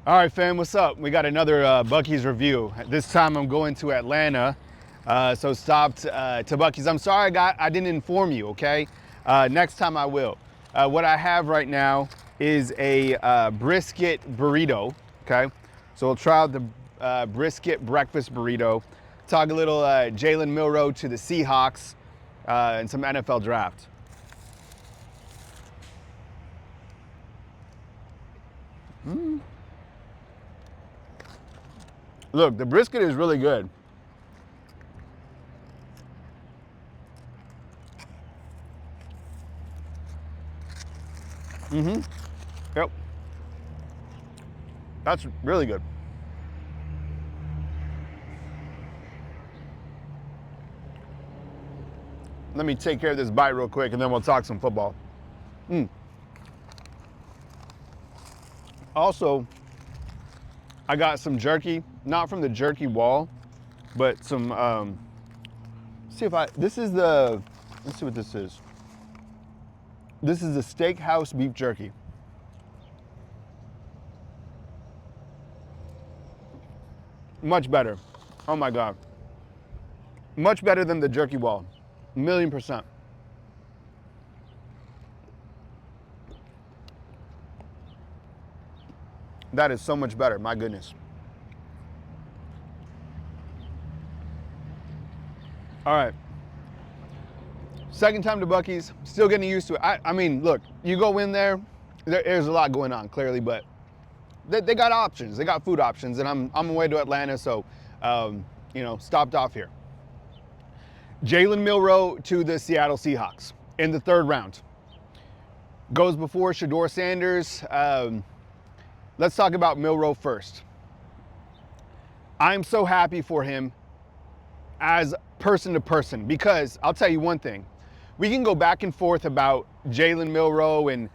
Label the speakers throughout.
Speaker 1: All right, fam, what's up? We got another Buc-ee's review. This time I'm going to Atlanta, so stopped to Buc-ee's. I'm sorry I didn't inform you, okay? Next time I will. What I have right now is a brisket burrito, okay? So we'll try out the brisket breakfast burrito. Talk a little Jalen Milroe to the Seahawks and some NFL draft. Look, the brisket is really good. Yep. That's really good. Let me take care of this bite real quick and then we'll talk some football. Also, I got some jerky, not from the jerky wall, but some, let's see what this is. This is the steakhouse beef jerky. Much better. Oh my God. Much better than the jerky wall. 1,000,000%. That is so much better, my goodness. All right. Second time to Buc-ee's, still getting used to it. I mean, look, you go in there's a lot going on, clearly, but they got options. They got food options, and I'm on my way to Atlanta, so, stopped off here. Jalen Milroe to the Seattle Seahawks in the third round. Goes before Shedeur Sanders. Let's talk about Milroe first. I'm so happy for him as person to person because I'll tell you one thing. We can go back and forth about Jalen Milroe and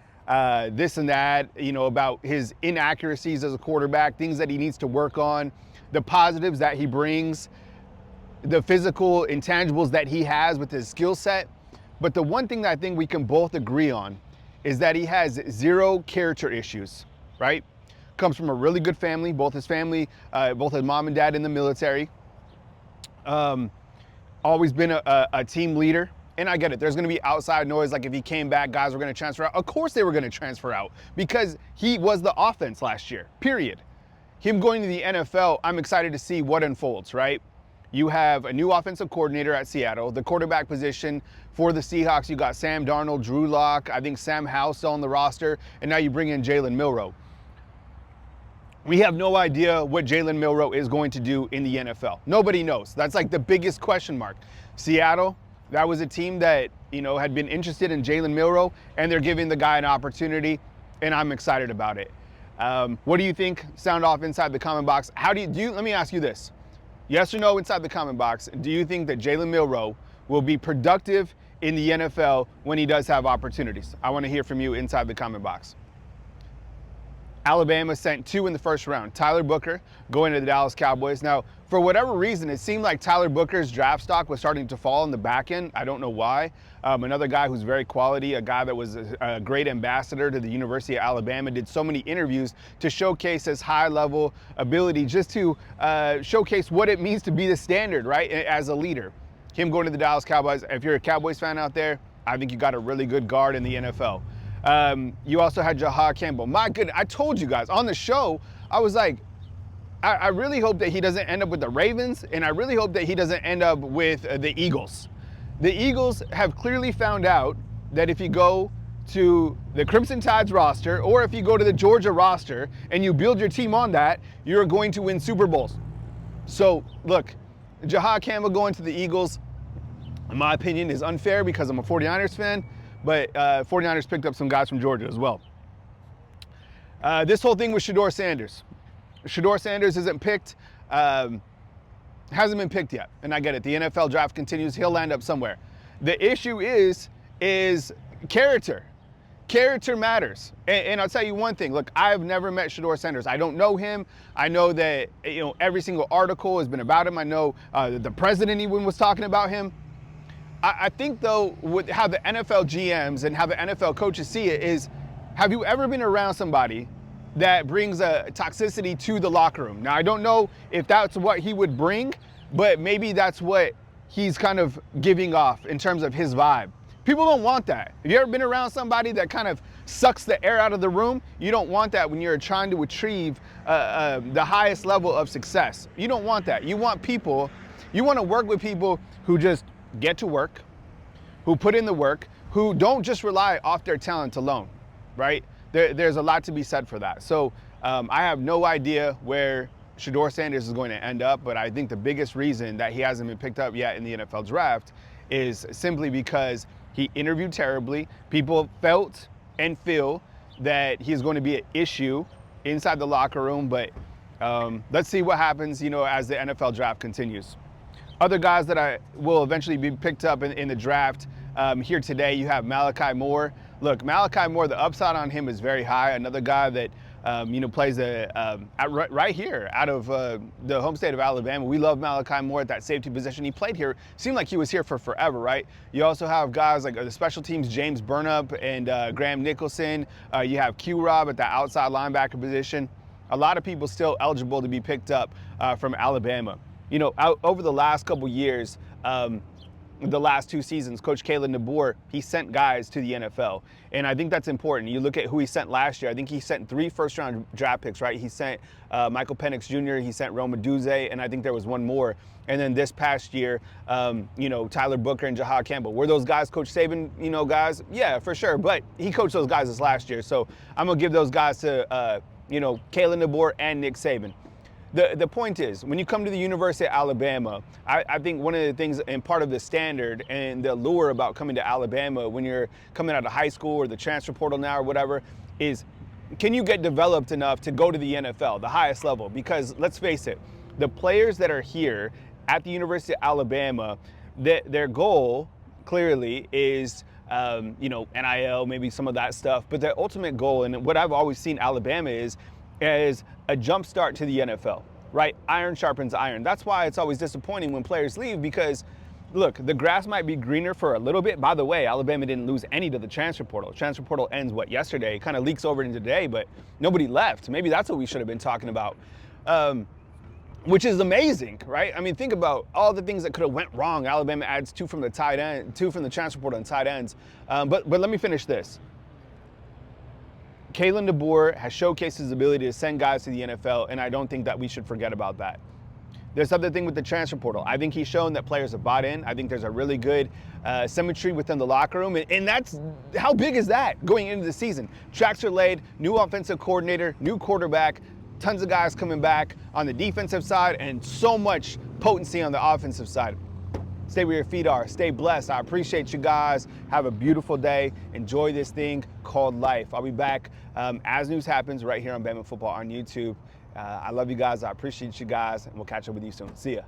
Speaker 1: this and that, about his inaccuracies as a quarterback, things that he needs to work on, the positives that he brings, the physical intangibles that he has with his skill set. But the one thing that I think we can both agree on is that he has zero character issues, right? Comes from a really good family, both his mom and dad in the military. Always been a team leader. And I get it, there's gonna be outside noise, like if he came back, guys were gonna transfer out. Of course they were gonna transfer out because he was the offense last year, period. Him going to the NFL, I'm excited to see what unfolds, right? You have a new offensive coordinator at Seattle. The quarterback position for the Seahawks, you got Sam Darnold, Drew Lock, I think Sam Howell still on the roster, and now you bring in Jalen Milroe. We have no idea what Jalen Milroe is going to do in the NFL. Nobody knows. That's like the biggest question mark. Seattle, that was a team that, had been interested in Jalen Milroe, and they're giving the guy an opportunity, and I'm excited about it. What do you think? Sound off inside the comment box. Let me ask you this. Yes or no inside the comment box. Do you think that Jalen Milroe will be productive in the NFL when he does have opportunities? I want to hear from you inside the comment box. Alabama sent 2 in the first round. Tyler Booker going to the Dallas Cowboys. Now, for whatever reason, it seemed like Tyler Booker's draft stock was starting to fall in the back end. I don't know why. Another guy who's very quality, a guy that was a great ambassador to the University of Alabama, did so many interviews to showcase his high-level ability, just to showcase what it means to be the standard, right, as a leader. Him going to the Dallas Cowboys, if you're a Cowboys fan out there, I think you got a really good guard in the NFL. You also had Jahad Campbell. My goodness, I told you guys on the show, I was like, I really hope that he doesn't end up with the Ravens, and I really hope that he doesn't end up with the Eagles. The Eagles have clearly found out that if you go to the Crimson Tide's roster, or if you go to the Georgia roster, and you build your team on that, you're going to win Super Bowls. So, look, Jahad Campbell going to the Eagles, in my opinion, is unfair because I'm a 49ers fan. But 49ers picked up some guys from Georgia as well. This whole thing with Shedeur Sanders. Shedeur Sanders isn't picked, hasn't been picked yet. And I get it, the NFL draft continues, he'll land up somewhere. The issue is character. Character matters. And I'll tell you one thing, look, I've never met Shedeur Sanders. I don't know him. I know that, every single article has been about him. I know the president even was talking about him. I think, though, with how the NFL GMs and how the NFL coaches see it is, have you ever been around somebody that brings a toxicity to the locker room. Now, I don't know if that's what he would bring, but maybe that's what he's kind of giving off in terms of his vibe. People don't want that. Have you ever been around somebody that kind of sucks the air out of the room? You don't want that when you're trying to achieve the highest level of success. You don't want that. You want people, you want to work with people who just get to work, who put in the work, who don't just rely off their talent alone, right? There's a lot to be said for that. So I have no idea where Shedeur Sanders is going to end up, but I think the biggest reason that he hasn't been picked up yet in the NFL draft is simply because he interviewed terribly. People felt and feel that he's going to be an issue inside the locker room, but let's see what happens, as the NFL draft continues. Other guys that I will eventually be picked up in the draft here today, you have Malachi Moore. Look, Malachi Moore, the upside on him is very high. Another guy that plays right here out of the home state of Alabama. We love Malachi Moore at that safety position. He played here, seemed like he was here for forever, right? You also have guys like the special teams, James Burnup and Graham Nicholson. You have Q-Rob at the outside linebacker position. A lot of people still eligible to be picked up from Alabama. Over the last couple years, the last 2 seasons, Coach Jalen Milroe, he sent guys to the NFL. And I think that's important. You look at who he sent last year. I think he sent 3 first-round draft picks, right? He sent Michael Penix Jr., he sent Rome Odunze, and I think there was one more. And then this past year, Tyler Booker and Jahad Campbell. Were those guys Coach Saban, guys? Yeah, for sure. But he coached those guys this last year. So I'm going to give those guys to, Jalen Milroe and Nick Saban. The point is, when you come to the University of Alabama, I think one of the things and part of the standard and the allure about coming to Alabama when you're coming out of high school or the transfer portal now or whatever is, can you get developed enough to go to the NFL, the highest level? Because let's face it, the players that are here at the University of Alabama, their goal clearly is NIL, maybe some of that stuff, but their ultimate goal, and what I've always seen Alabama is a jump start to the NFL, right? Iron sharpens iron. That's why it's always disappointing when players leave because, look, the grass might be greener for a little bit. By the way, Alabama didn't lose any to the transfer portal. Transfer portal ends, yesterday? It kind of leaks over into today, but nobody left. Maybe that's what we should have been talking about, which is amazing, right? I mean, think about all the things that could have went wrong. Alabama adds 2 from the tight end, 2 from the transfer portal and tight ends. But let me finish this. Jalen Milroe has showcased his ability to send guys to the NFL, and I don't think that we should forget about that. There's other thing with the transfer portal. I think he's shown that players have bought in. I think there's a really good symmetry within the locker room, and that's, how big is that going into the season? Tracks are laid, new offensive coordinator, new quarterback, tons of guys coming back on the defensive side, and so much potency on the offensive side. Stay where your feet are. Stay blessed. I appreciate you guys. Have a beautiful day. Enjoy this thing called life. I'll be back as news happens right here on Bama Football on YouTube. I love you guys. I appreciate you guys, and we'll catch up with you soon. See ya.